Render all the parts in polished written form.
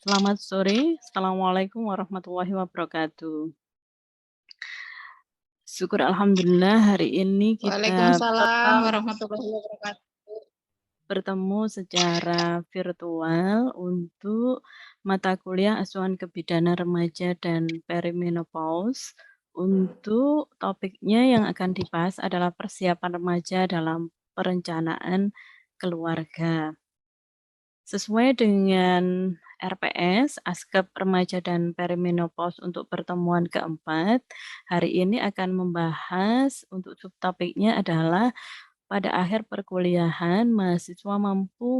Selamat sore, Assalamualaikum warahmatullahi wabarakatuh. Syukur alhamdulillah hari ini kita Waalaikumsalam warahmatullahi wabarakatuh. bertemu secara virtual untuk mata kuliah asuhan kebidanan remaja dan perimenopause. Untuk topiknya yang akan dibahas adalah persiapan remaja dalam perencanaan keluarga. Sesuai dengan RPS, Askep Remaja dan Perimenopause untuk pertemuan keempat, hari ini akan membahas untuk subtopiknya adalah pada akhir perkuliahan, mahasiswa mampu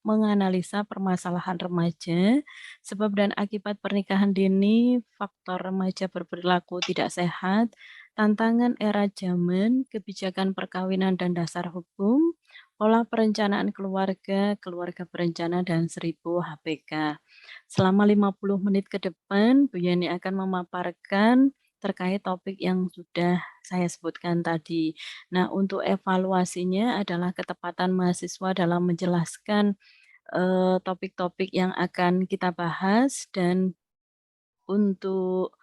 menganalisa permasalahan remaja, sebab dan akibat pernikahan dini, faktor remaja berperilaku tidak sehat, tantangan era zaman, kebijakan perkawinan dan dasar hukum, pola perencanaan keluarga, keluarga berencana, dan 1000 HPK. Selama 50 menit ke depan, Bu Yeni akan memaparkan terkait topik yang sudah saya sebutkan tadi. Nah, untuk evaluasinya adalah ketepatan mahasiswa dalam menjelaskan, topik-topik yang akan kita bahas dan untuk,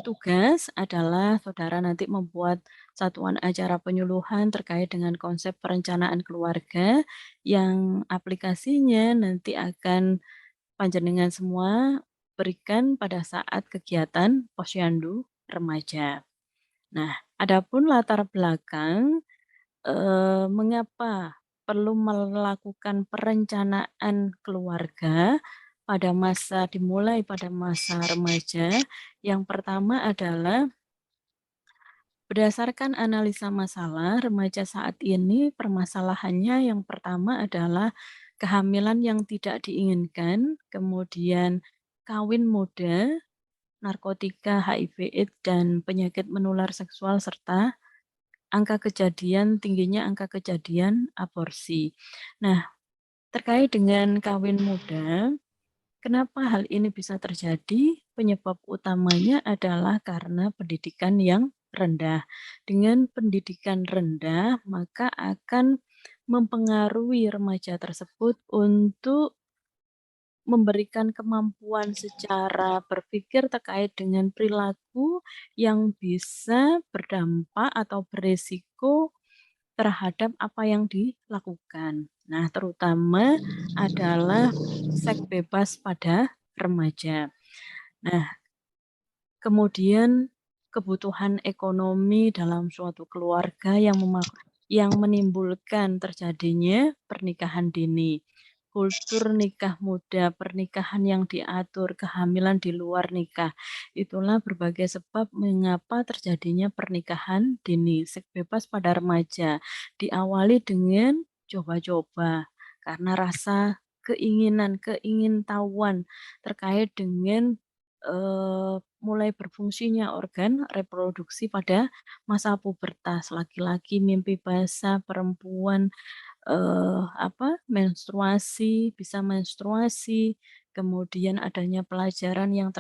tugas adalah saudara nanti membuat satuan acara penyuluhan terkait dengan konsep perencanaan keluarga yang aplikasinya nanti akan panjenengan semua berikan pada saat kegiatan Posyandu Remaja. Nah, adapun latar belakang, mengapa perlu melakukan perencanaan keluarga dimulai pada masa remaja, yang pertama adalah berdasarkan analisa masalah remaja saat ini, permasalahannya yang pertama adalah kehamilan yang tidak diinginkan, kemudian kawin muda, narkotika, HIV/AIDS, dan penyakit menular seksual, serta tingginya angka kejadian aborsi. Nah, terkait dengan kawin muda, kenapa hal ini bisa terjadi? Penyebab utamanya adalah karena pendidikan yang rendah. Dengan pendidikan rendah, maka akan mempengaruhi remaja tersebut untuk memberikan kemampuan secara berpikir terkait dengan perilaku yang bisa berdampak atau beresiko terhadap apa yang dilakukan. Nah, terutama adalah seks bebas pada remaja. Nah, kemudian kebutuhan ekonomi dalam suatu keluarga yang menimbulkan terjadinya pernikahan dini. Kultur nikah muda, pernikahan yang diatur, kehamilan di luar nikah. Itulah berbagai sebab mengapa terjadinya pernikahan dini, seks bebas pada remaja. Diawali dengan coba-coba karena rasa keingintahuan terkait dengan mulai berfungsinya organ reproduksi pada masa pubertas, laki-laki mimpi basah, perempuan, bisa menstruasi, kemudian adanya pelajaran yang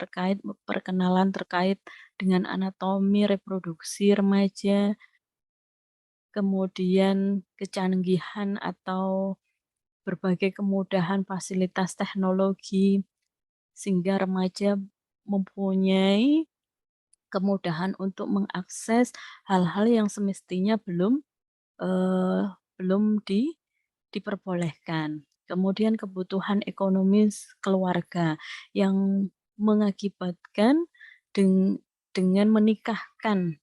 perkenalan terkait dengan anatomi reproduksi remaja, kemudian kecanggihan atau berbagai kemudahan fasilitas teknologi, sehingga remaja mempunyai kemudahan untuk mengakses hal-hal yang semestinya eee, belum diperbolehkan. Kemudian kebutuhan ekonomis keluarga yang mengakibatkan dengan menikahkan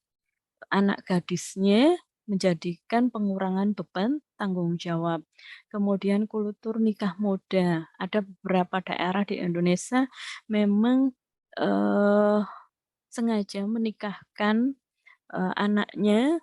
anak gadisnya menjadikan pengurangan beban tanggung jawab. Kemudian kultur nikah muda, ada beberapa daerah di Indonesia memang, eee, sengaja menikahkan anaknya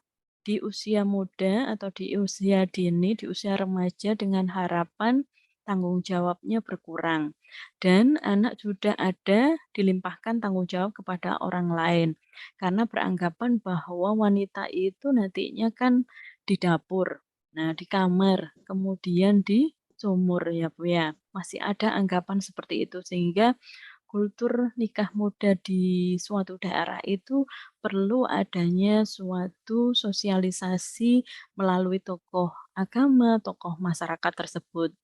di usia muda atau di usia dini, di usia remaja dengan harapan tanggung jawabnya berkurang dan anak sudah ada dilimpahkan tanggung jawab kepada orang lain. Karena beranggapan bahwa wanita itu nantinya kan di dapur, nah di kamar, kemudian di sumur ya Bu ya. Masih ada anggapan seperti itu sehingga kultur nikah muda di suatu daerah itu perlu adanya suatu sosialisasi melalui tokoh agama, tokoh masyarakat tersebut.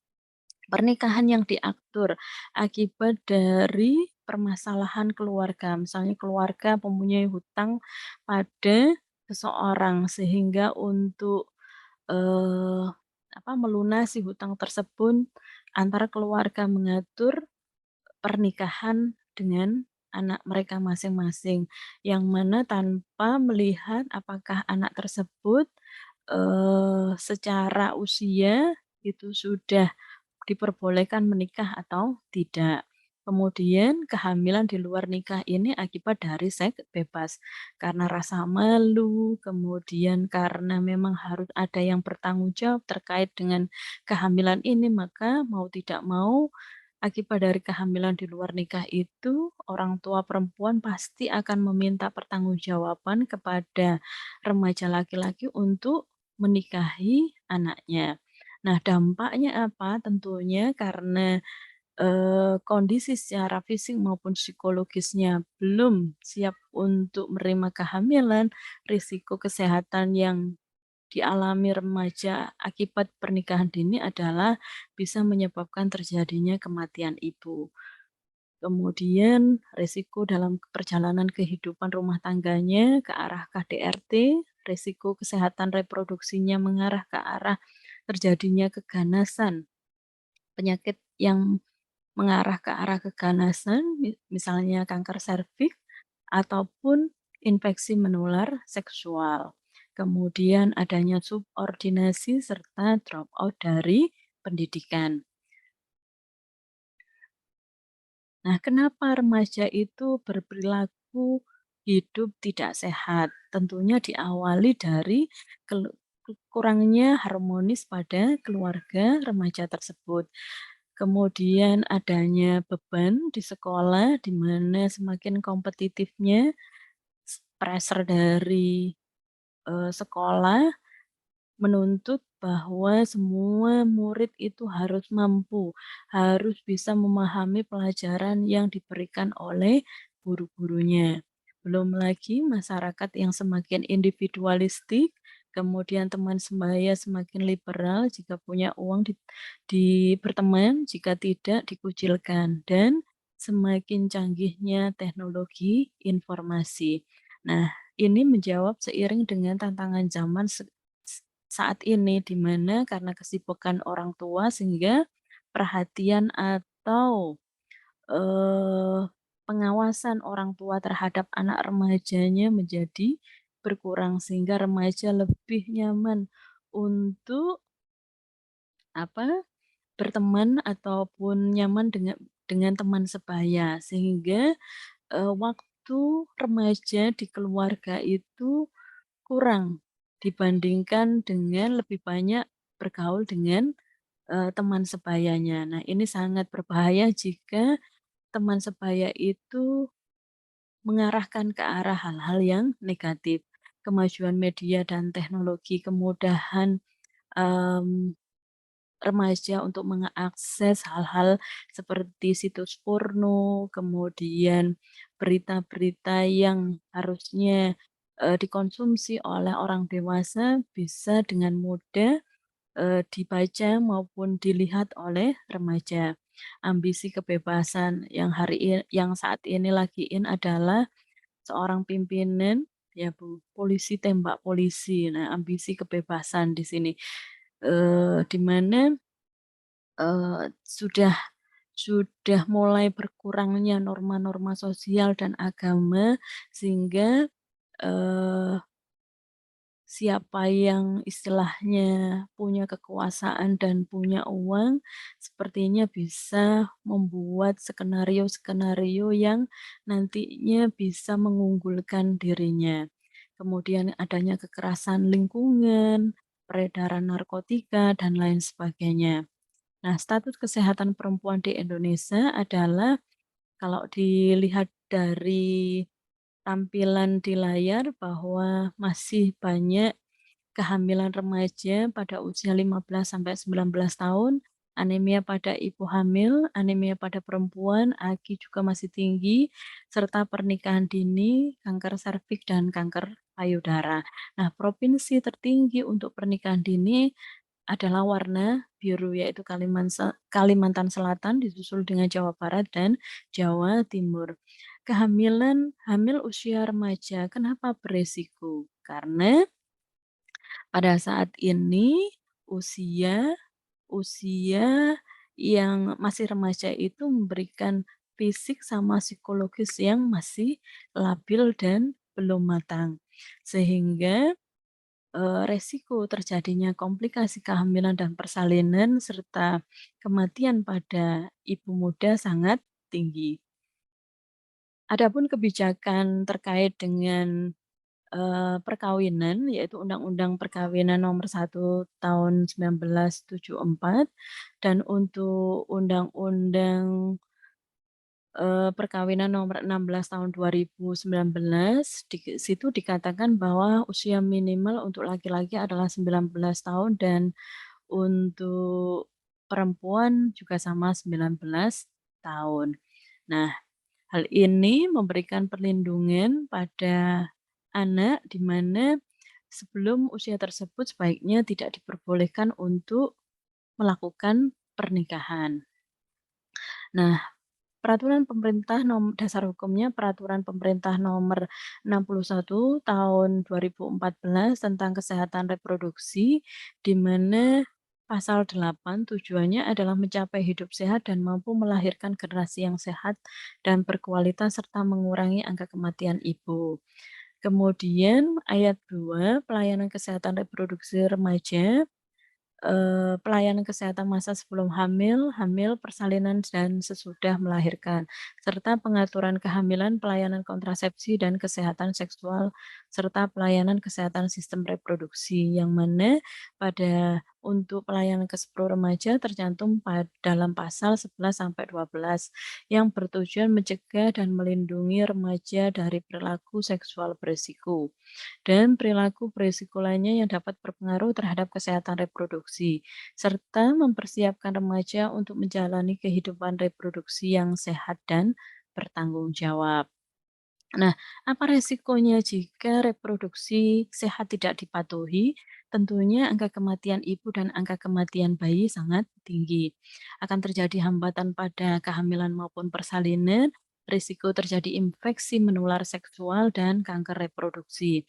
pernikahan yang diatur akibat dari permasalahan keluarga. Misalnya keluarga mempunyai hutang pada seseorang sehingga untuk, eee, melunasi hutang tersebut antara keluarga mengatur pernikahan dengan anak mereka masing-masing, yang mana tanpa melihat apakah anak tersebut, secara usia itu sudah diperbolehkan menikah atau tidak. Kemudian kehamilan di luar nikah ini akibat dari seks bebas, karena rasa malu, kemudian karena memang harus ada yang bertanggung jawab terkait dengan kehamilan ini, maka mau tidak mau akibat dari kehamilan di luar nikah itu, orang tua perempuan pasti akan meminta pertanggungjawaban kepada remaja laki-laki untuk menikahi anaknya. Nah, dampaknya apa? Tentunya karena, kondisi secara fisik maupun psikologisnya belum siap untuk menerima kehamilan, risiko kesehatan yang dialami remaja akibat pernikahan dini adalah bisa menyebabkan terjadinya kematian ibu. Kemudian risiko dalam perjalanan kehidupan rumah tangganya ke arah KDRT, risiko kesehatan reproduksinya mengarah ke arah terjadinya keganasan, penyakit yang mengarah ke arah keganasan, misalnya kanker serviks ataupun infeksi menular seksual. Kemudian adanya subordinasi serta dropout dari pendidikan. Nah, kenapa remaja itu berperilaku hidup tidak sehat? Tentunya diawali dari kelu kurangnya harmonis pada keluarga remaja tersebut. Kemudian adanya beban di sekolah, di mana semakin kompetitifnya pressure dari, sekolah menuntut bahwa semua murid itu harus mampu, harus bisa memahami pelajaran yang diberikan oleh guru-gurunya. Belum lagi masyarakat yang semakin individualistik, kemudian teman sebaya semakin liberal, jika punya uang berteman, jika tidak dikucilkan, dan semakin canggihnya teknologi informasi. Nah, ini menjawab seiring dengan tantangan zaman saat ini, di mana karena kesibukan orang tua sehingga perhatian atau, eee, pengawasan orang tua terhadap anak remajanya menjadi berkurang, sehingga remaja lebih nyaman untuk, apa, berteman ataupun nyaman dengan teman sebaya. Sehingga, waktu remaja di keluarga itu kurang dibandingkan dengan lebih banyak bergaul dengan, teman sebayanya. Nah, ini sangat berbahaya jika teman sebaya itu mengarahkan ke arah hal-hal yang negatif. Kemajuan media dan teknologi, kemudahan, mmm, remaja untuk mengakses hal-hal seperti situs porno, kemudian berita-berita yang harusnya, dikonsumsi oleh orang dewasa bisa dengan mudah, dibaca maupun dilihat oleh remaja. Ambisi kebebasan yang saat ini lagi in adalah seorang pimpinan, ya Bu, polisi tembak polisi. Nah, ambisi kebebasan di sini, di mana sudah mulai berkurangnya norma-norma sosial dan agama sehingga, eee, siapa yang istilahnya punya kekuasaan dan punya uang, sepertinya bisa membuat skenario-skenario yang nantinya bisa mengunggulkan dirinya. Kemudian adanya kekerasan lingkungan, peredaran narkotika, dan lain sebagainya. Nah, status kesehatan perempuan di Indonesia adalah kalau dilihat dari tampilan di layar bahwa masih banyak kehamilan remaja pada usia 15 sampai 19 tahun, anemia pada ibu hamil, anemia pada perempuan, AKI juga masih tinggi, serta pernikahan dini, kanker serviks, dan kanker payudara. Nah, provinsi tertinggi untuk pernikahan dini adalah warna biru, yaitu Kalimantan Selatan disusul dengan Jawa Barat dan Jawa Timur. Hamil usia remaja, kenapa beresiko? Karena pada saat ini usia usia yang masih remaja itu memberikan fisik sama psikologis yang masih labil dan belum matang. Sehingga resiko terjadinya komplikasi kehamilan dan persalinan serta kematian pada ibu muda sangat tinggi. Adapun kebijakan terkait dengan, perkawinan yaitu Undang-Undang Perkawinan Nomor 1 Tahun 1974 dan untuk Undang-Undang Perkawinan Nomor 16 Tahun 2019, di situ dikatakan bahwa usia minimal untuk laki-laki adalah 19 tahun dan untuk perempuan juga sama 19 tahun. Nah, hal ini memberikan perlindungan pada anak di mana sebelum usia tersebut sebaiknya tidak diperbolehkan untuk melakukan pernikahan. Nah, dasar hukumnya Peraturan Pemerintah Nomor 61 Tahun 2014 tentang Kesehatan Reproduksi, di mana pasal 8 tujuannya adalah mencapai hidup sehat dan mampu melahirkan generasi yang sehat dan berkualitas serta mengurangi angka kematian ibu. Kemudian ayat 2 pelayanan kesehatan reproduksi remaja, pelayanan kesehatan masa sebelum hamil, hamil, persalinan, dan sesudah melahirkan, serta pengaturan kehamilan, pelayanan kontrasepsi dan kesehatan seksual, serta pelayanan kesehatan sistem reproduksi, yang mana untuk pelayanan keseluruhan remaja tercantum dalam pasal 11 sampai 12 yang bertujuan mencegah dan melindungi remaja dari perilaku seksual berisiko dan perilaku berisiko lainnya yang dapat berpengaruh terhadap kesehatan reproduksi, serta mempersiapkan remaja untuk menjalani kehidupan reproduksi yang sehat dan bertanggung jawab. Nah, apa resikonya jika reproduksi sehat tidak dipatuhi? Tentunya angka kematian ibu dan angka kematian bayi sangat tinggi. Akan terjadi hambatan pada kehamilan maupun persalinan, risiko terjadi infeksi menular seksual dan kanker reproduksi.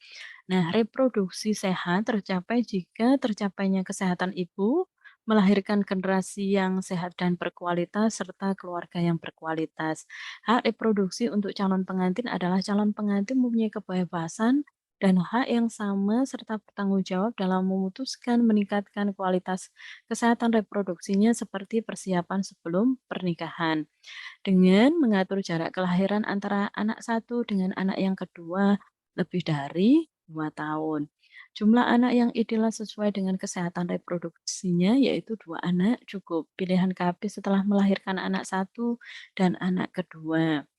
Nah, reproduksi sehat tercapai jika tercapainya kesehatan ibu, melahirkan generasi yang sehat dan berkualitas, serta keluarga yang berkualitas. Hak reproduksi untuk calon pengantin adalah calon pengantin mempunyai kebebasan dan hak yang sama serta bertanggung jawab dalam memutuskan meningkatkan kualitas kesehatan reproduksinya seperti persiapan sebelum pernikahan. Dengan mengatur jarak kelahiran antara anak satu dengan anak yang kedua lebih dari 2 tahun. Jumlah anak yang ideal sesuai dengan kesehatan reproduksinya yaitu 2 anak cukup. Pilihan KB setelah melahirkan anak satu dan anak kedua.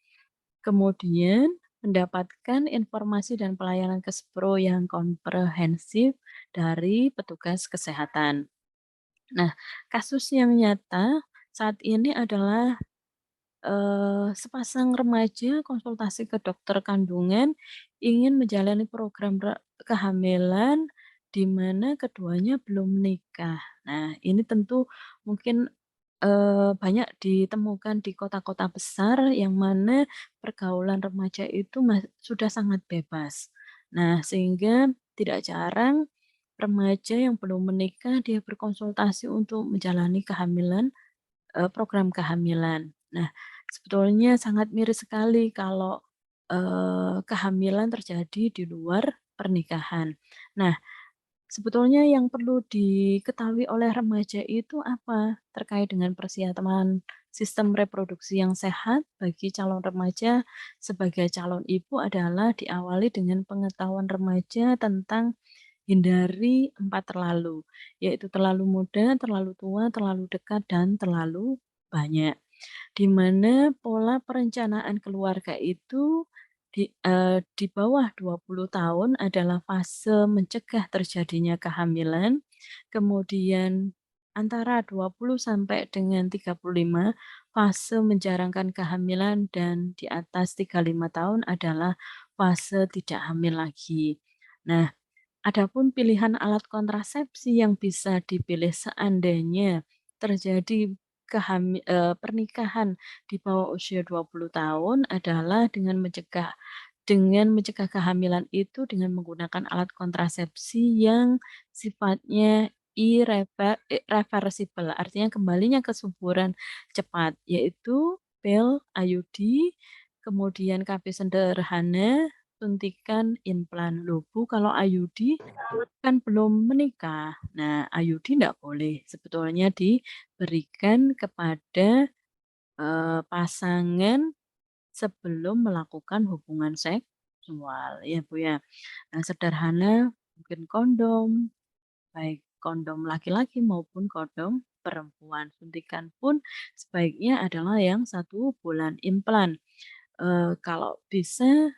Kemudian mendapatkan informasi dan pelayanan Kespro yang komprehensif dari petugas kesehatan. Nah, kasus yang nyata saat ini adalah sepasang remaja konsultasi ke dokter kandungan ingin menjalani program kehamilan di mana keduanya belum menikah. Nah, ini tentu mungkin, banyak ditemukan di kota-kota besar yang mana pergaulan remaja itu sudah sangat bebas. Nah, sehingga tidak jarang remaja yang belum menikah dia berkonsultasi untuk menjalani program kehamilan. Nah, sebetulnya sangat miris sekali kalau, kehamilan terjadi di luar pernikahan. Nah, sebetulnya yang perlu diketahui oleh remaja itu apa? Terkait dengan persiapan sistem reproduksi yang sehat bagi calon remaja sebagai calon ibu adalah diawali dengan pengetahuan remaja tentang hindari 4 terlalu, yaitu terlalu muda, terlalu tua, terlalu dekat, dan terlalu banyak. Di mana pola perencanaan keluarga itu di bawah 20 tahun adalah fase mencegah terjadinya kehamilan, kemudian antara 20 sampai dengan 35 fase menjarangkan kehamilan dan di atas 35 tahun adalah fase tidak hamil lagi. Nah, Adapun pilihan alat kontrasepsi yang bisa dipilih seandainya terjadi pernikahan di bawah usia 20 tahun adalah dengan mencegah kehamilan itu dengan menggunakan alat kontrasepsi yang sifatnya reversible, artinya kembalinya ke kesuburan cepat, yaitu pil, IUD, kemudian KB sederhana, suntikan, implan. Loh Bu, kalau IUD kan belum menikah. Nah, IUD ndak boleh sebetulnya diberikan kepada, pasangan sebelum melakukan hubungan seksual, ya Bu ya. Nah, sederhana mungkin kondom, baik kondom laki-laki maupun kondom perempuan. Suntikan pun sebaiknya adalah yang 1 bulan. Implan, kalau bisa,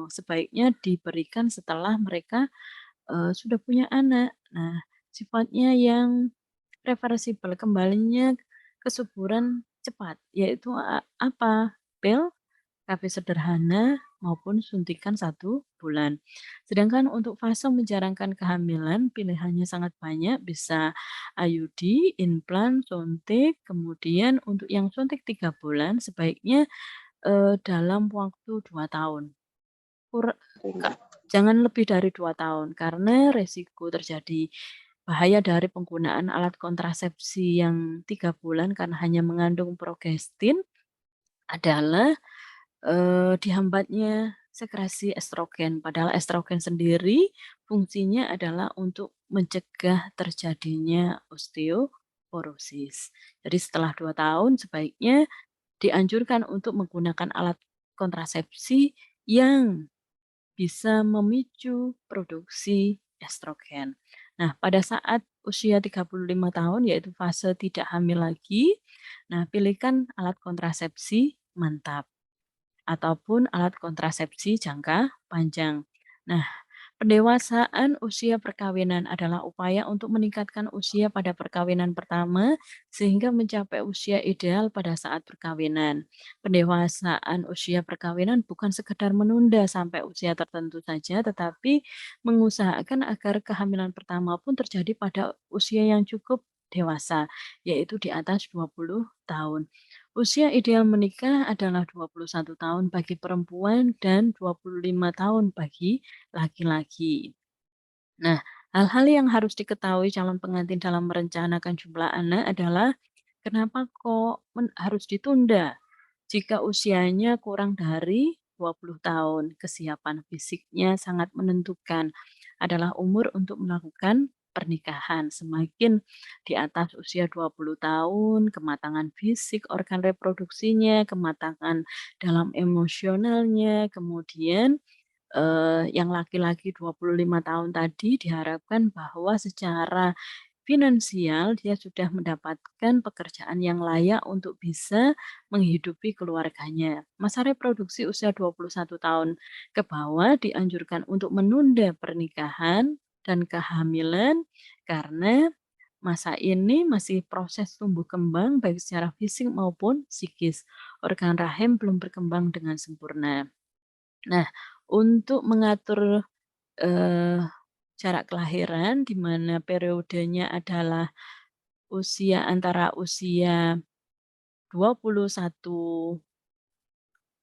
sebaiknya diberikan setelah mereka, sudah punya anak. Nah, sifatnya yang reversible, kembalinya kesuburan cepat, yaitu apa? Pil, KB sederhana, maupun suntikan 1 bulan. Sedangkan untuk fase menjalankan kehamilan pilihannya sangat banyak, bisa IUD, implan, suntik, kemudian untuk yang suntik 3 bulan sebaiknya, dalam waktu 2 tahun. Kura Kak, jangan lebih dari 2 tahun, karena resiko terjadi bahaya dari penggunaan alat kontrasepsi yang 3 bulan karena hanya mengandung progestin adalah, dihambatnya sekresi estrogen. Padahal estrogen sendiri fungsinya adalah untuk mencegah terjadinya osteoporosis. Jadi setelah 2 tahun sebaiknya dianjurkan untuk menggunakan alat kontrasepsi yang bisa memicu produksi estrogen. Nah, pada saat usia 35 tahun, yaitu fase tidak hamil lagi, nah pilihkan alat kontrasepsi mantap ataupun alat kontrasepsi jangka panjang. Nah, pendewasaan usia perkawinan adalah upaya untuk meningkatkan usia pada perkawinan pertama sehingga mencapai usia ideal pada saat perkawinan. Pendewasaan usia perkawinan bukan sekedar menunda sampai usia tertentu saja, tetapi mengusahakan agar kehamilan pertama pun terjadi pada usia yang cukup dewasa, yaitu di atas 20 tahun. Usia ideal menikah adalah 21 tahun bagi perempuan dan 25 tahun bagi laki-laki. Nah, hal-hal yang harus diketahui calon pengantin dalam merencanakan jumlah anak adalah kenapa kok harus ditunda? Jika usianya kurang dari 20 tahun, kesiapan fisiknya sangat menentukan. Adalah umur untuk melakukan pernikahan. Semakin di atas usia 20 tahun, kematangan fisik, organ reproduksinya, kematangan dalam emosionalnya, kemudian yang laki-laki 25 tahun tadi diharapkan bahwa secara finansial dia sudah mendapatkan pekerjaan yang layak untuk bisa menghidupi keluarganya. Masa reproduksi usia 21 tahun ke bawah dianjurkan untuk menunda pernikahan dan kehamilan karena masa ini masih proses tumbuh kembang baik secara fisik maupun psikis. Organ rahim belum berkembang dengan sempurna. Nah, untuk mengatur, eee, jarak kelahiran di mana periodenya adalah antara usia 21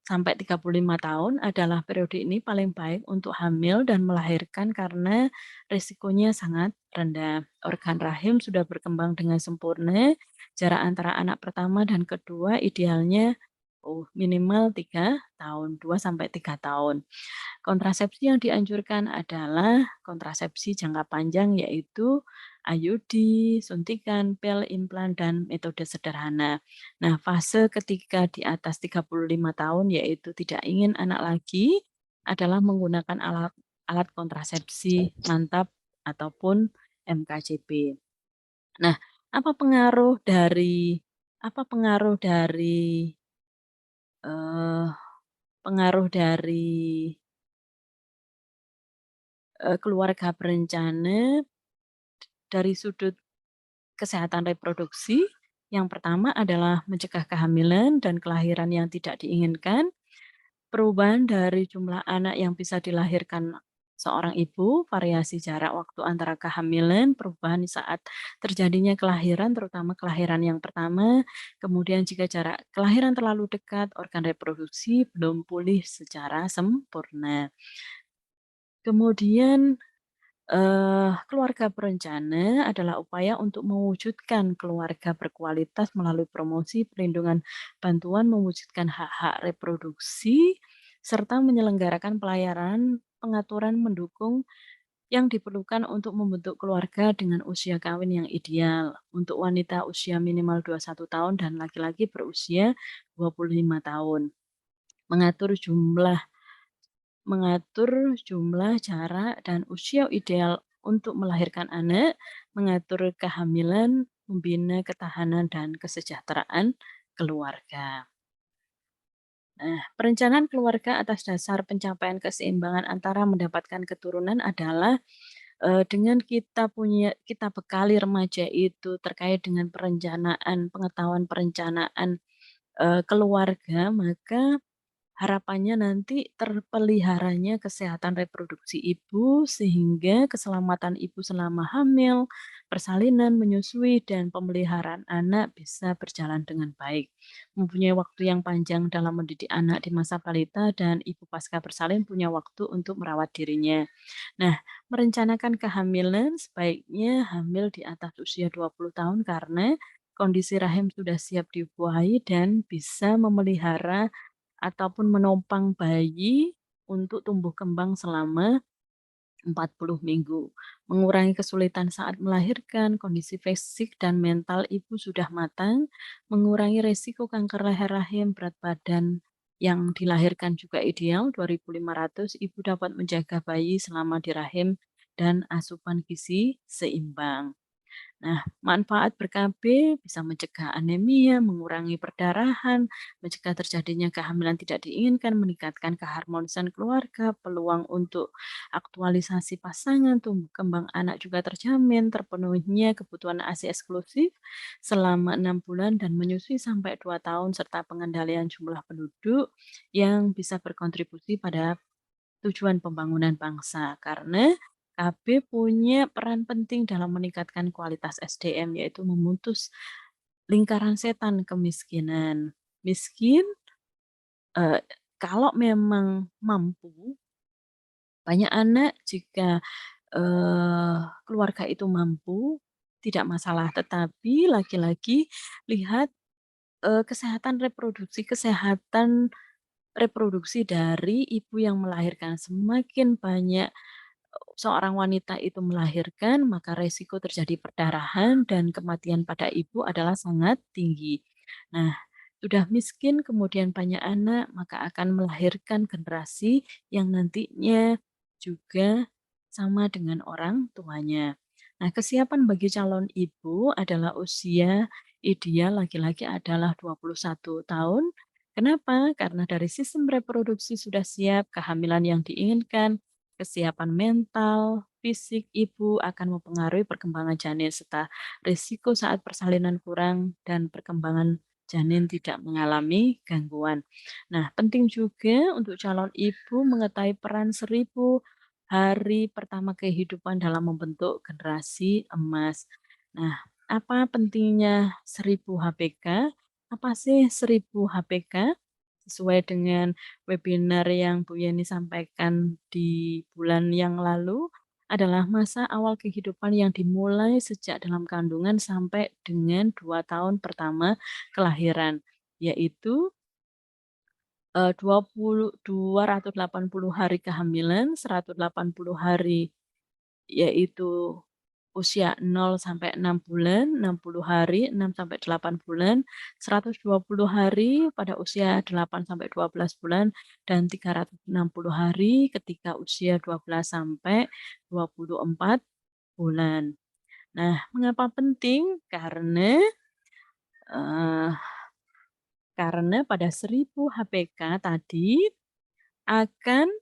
sampai 35 tahun adalah periode ini paling baik untuk hamil dan melahirkan karena risikonya sangat rendah. Organ rahim sudah berkembang dengan sempurna, jarak antara anak pertama dan kedua idealnya, minimal 3 tahun, 2 sampai 3 tahun. Kontrasepsi yang dianjurkan adalah kontrasepsi jangka panjang yaitu IUD, suntikan, pil, implan, dan metode sederhana. Nah, fase ketika di atas 35 tahun yaitu tidak ingin anak lagi adalah menggunakan alat alat kontrasepsi mantap ataupun MKCP. Nah, apa pengaruh dari apa eee, pengaruh dari keluarga berencana dari sudut kesehatan reproduksi, yang pertama adalah mencegah kehamilan dan kelahiran yang tidak diinginkan, perubahan dari jumlah anak yang bisa dilahirkan seorang ibu, variasi jarak waktu antara kehamilan, perubahan saat terjadinya kelahiran, terutama kelahiran yang pertama, kemudian jika jarak kelahiran terlalu dekat, organ reproduksi belum pulih secara sempurna. Kemudian keluarga berencana adalah upaya untuk mewujudkan keluarga berkualitas melalui promosi, perlindungan, bantuan mewujudkan hak-hak reproduksi, serta menyelenggarakan pelayanan pengaturan mendukung yang diperlukan untuk membentuk keluarga dengan usia kawin yang ideal. Untuk wanita usia minimal 21 tahun dan laki-laki berusia 25 tahun. Mengatur jumlah Mengatur jumlah, jarak, dan usia ideal untuk melahirkan anak, mengatur kehamilan, membina ketahanan dan kesejahteraan keluarga. Nah, perencanaan keluarga atas dasar pencapaian keseimbangan antara mendapatkan keturunan adalah, dengan kita bekali remaja itu terkait dengan perencanaan, pengetahuan perencanaan, keluarga, maka harapannya nanti terpeliharanya kesehatan reproduksi ibu, sehingga keselamatan ibu selama hamil, persalinan, menyusui, dan pemeliharaan anak bisa berjalan dengan baik. Mempunyai waktu yang panjang dalam mendidik anak di masa balita dan ibu pasca bersalin punya waktu untuk merawat dirinya. Nah, merencanakan kehamilan sebaiknya hamil di atas usia 20 tahun karena kondisi rahim sudah siap dibuahi dan bisa memelihara ataupun menopang bayi untuk tumbuh kembang selama 40 minggu. Mengurangi kesulitan saat melahirkan, kondisi fisik dan mental ibu sudah matang, mengurangi resiko kanker leher rahim, berat badan yang dilahirkan juga ideal 2.500, ibu dapat menjaga bayi selama di rahim dan asupan gizi seimbang. Nah, manfaat ber-KB bisa mencegah anemia, mengurangi perdarahan, mencegah terjadinya kehamilan tidak diinginkan, meningkatkan keharmonisan keluarga, peluang untuk aktualisasi pasangan, tumbuh kembang anak juga terjamin, terpenuhinya kebutuhan ASI eksklusif selama 6 bulan dan menyusui sampai 2 tahun, serta pengendalian jumlah penduduk yang bisa berkontribusi pada tujuan pembangunan bangsa. Karena KB punya peran penting dalam meningkatkan kualitas SDM, yaitu memutus lingkaran setan kemiskinan. Miskin, eee, kalau memang mampu, banyak anak jika, keluarga itu mampu, tidak masalah. Tetapi lagi-lagi lihat, kesehatan reproduksi dari ibu yang melahirkan. Semakin banyak seorang wanita itu melahirkan, maka resiko terjadi perdarahan dan kematian pada ibu adalah sangat tinggi. Nah, sudah miskin kemudian banyak anak, maka akan melahirkan generasi yang nantinya juga sama dengan orang tuanya. Nah, kesiapan bagi calon ibu adalah usia ideal laki-laki adalah 21 tahun. Kenapa? Karena dari sistem reproduksi sudah siap, kehamilan yang diinginkan, kesiapan mental, fisik ibu akan mempengaruhi perkembangan janin serta risiko saat persalinan kurang dan perkembangan janin tidak mengalami gangguan. Nah, penting juga untuk calon ibu mengetahui peran 1.000 hari pertama kehidupan dalam membentuk generasi emas. Nah, apa pentingnya 1.000 HPK? Apa sih 1.000 HPK? Sesuai dengan webinar yang Bu Yeni sampaikan di bulan yang lalu, adalah masa awal kehidupan yang dimulai sejak dalam kandungan sampai dengan 2 tahun pertama kelahiran, yaitu, 280 hari kehamilan, 180 hari yaitu usia 0 sampai 6 bulan, 60 hari, 6 sampai 8 bulan, 120 hari pada usia 8 sampai 12 bulan, dan 360 hari ketika usia 12 sampai 24 bulan. Nah, mengapa penting? Eee, karena pada 1.000 HPK tadi akan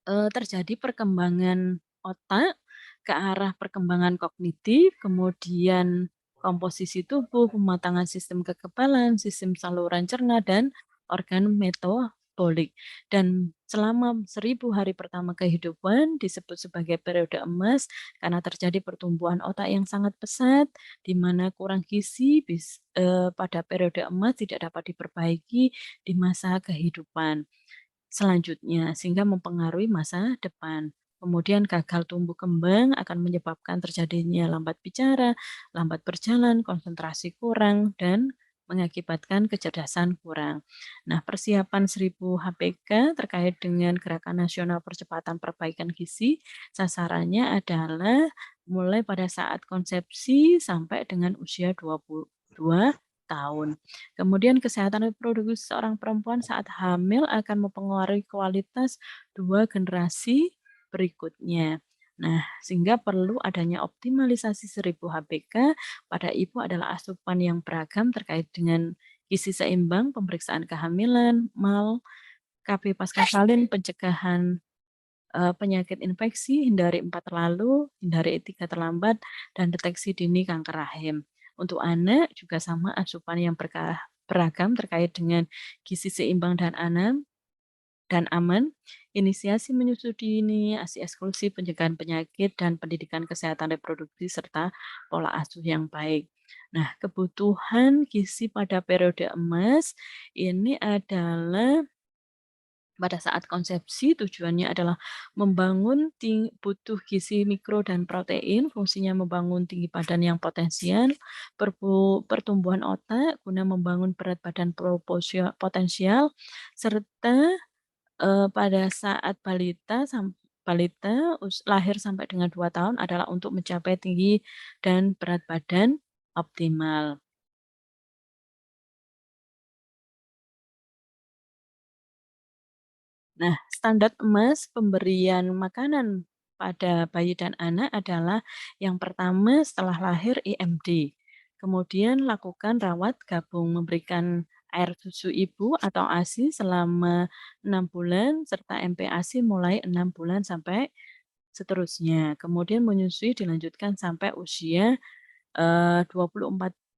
terjadi perkembangan otak ke arah perkembangan kognitif, kemudian komposisi tubuh, pematangan sistem kekebalan, sistem saluran cerna, dan organ polik. Dan selama 1000 hari pertama kehidupan disebut sebagai periode emas karena terjadi pertumbuhan otak yang sangat pesat, di mana kurang gizi pada periode emas tidak dapat diperbaiki di masa kehidupan selanjutnya, sehingga mempengaruhi masa depan. Kemudian gagal tumbuh kembang akan menyebabkan terjadinya lambat bicara, lambat berjalan, konsentrasi kurang, dan mengakibatkan kecerdasan kurang. Nah, persiapan 1000 HPK terkait dengan Gerakan Nasional Percepatan Perbaikan Gizi, sasarannya adalah mulai pada saat konsepsi sampai dengan usia 22 tahun. Kemudian kesehatan reproduksi seorang perempuan saat hamil akan mempengaruhi kualitas 2 generasi berikutnya. Nah, sehingga perlu adanya optimalisasi 1000 HPK pada ibu adalah asupan yang beragam terkait dengan gizi seimbang, pemeriksaan kehamilan, MAL, KB pascasalin, pencegahan penyakit infeksi, hindari 4 terlalu, hindari 3 terlambat, dan deteksi dini kanker rahim. Untuk anak juga sama asupan yang beragam terkait dengan gizi seimbang dan aman, inisiasi menyusui dini, ASI eksklusi, pencegahan penyakit, dan pendidikan kesehatan reproduksi serta pola asuh yang baik. Nah, kebutuhan gizi pada periode emas ini adalah pada saat konsepsi tujuannya adalah membangun butuh gizi mikro dan protein, fungsinya membangun tinggi badan yang potensial, pertumbuhan otak guna membangun berat badan potensial, serta pada saat balita lahir sampai dengan 2 tahun adalah untuk mencapai tinggi dan berat badan optimal. Nah, standar emas pemberian makanan pada bayi dan anak adalah yang pertama setelah lahir IMD. Kemudian lakukan rawat gabung memberikan air susu ibu atau ASI selama 6 bulan serta MPASI mulai 6 bulan sampai seterusnya. Kemudian menyusui dilanjutkan sampai usia 24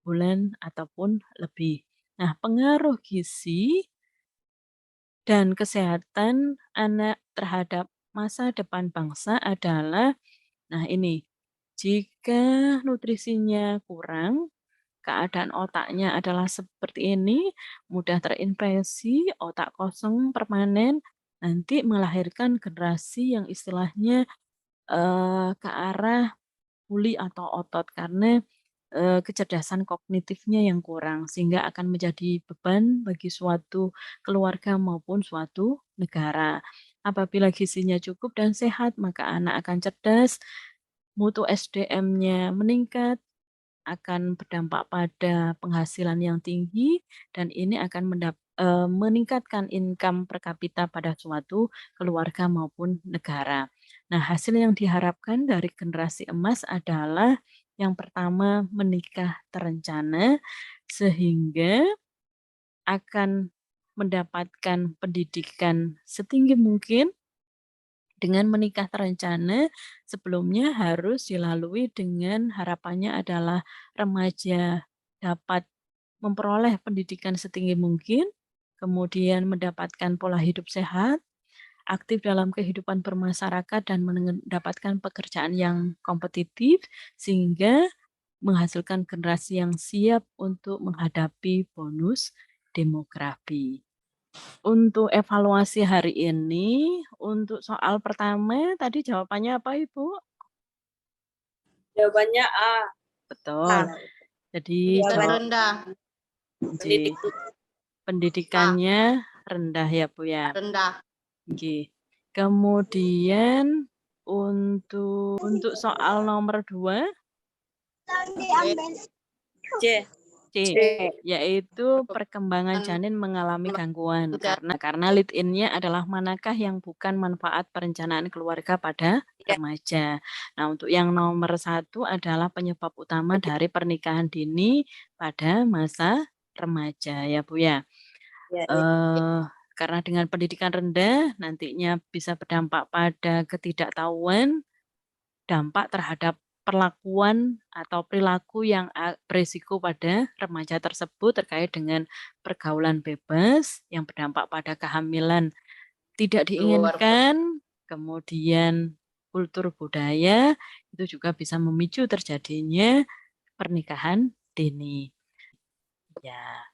bulan ataupun lebih. Nah, pengaruh gizi dan kesehatan anak terhadap masa depan bangsa adalah, nah ini, jika nutrisinya kurang, keadaan otaknya adalah seperti ini, mudah terinfeksi, otak kosong permanen, nanti melahirkan generasi yang istilahnya ke arah tuli atau otot karena kecerdasan kognitifnya yang kurang, sehingga akan menjadi beban bagi suatu keluarga maupun suatu negara. Apabila gizinya cukup dan sehat, maka anak akan cerdas, mutu SDM-nya meningkat, akan berdampak pada penghasilan yang tinggi, dan ini akan meningkatkan income per kapita pada suatu keluarga maupun negara. Nah, hasil yang diharapkan dari generasi emas adalah yang pertama menikah terencana, sehingga akan mendapatkan pendidikan setinggi mungkin. Dengan menikah terencana, sebelumnya harus dilalui dengan harapannya adalah remaja dapat memperoleh pendidikan setinggi mungkin, kemudian mendapatkan pola hidup sehat, aktif dalam kehidupan bermasyarakat, dan mendapatkan pekerjaan yang kompetitif, sehingga menghasilkan generasi yang siap untuk menghadapi bonus demografi. Untuk evaluasi hari ini, untuk soal pertama tadi jawabannya apa Ibu? Jawabannya A. Betul. Jadi rendah. pendidikannya rendah ya Bu ya. Rendah. Kemudian untuk soal nomor 2 C. C, yaitu perkembangan janin mengalami gangguan karena lead in-nya adalah manakah yang bukan manfaat perencanaan keluarga pada remaja. Nah, untuk yang nomor 1 adalah penyebab utama dari pernikahan dini pada masa remaja ya Bu ya. Karena dengan pendidikan rendah nantinya bisa berdampak pada ketidaktahuan, dampak terhadap perlakuan atau perilaku yang beresiko pada remaja tersebut terkait dengan pergaulan bebas yang berdampak pada kehamilan tidak Luar diinginkan, kemudian kultur budaya itu juga bisa memicu terjadinya pernikahan dini. Ya.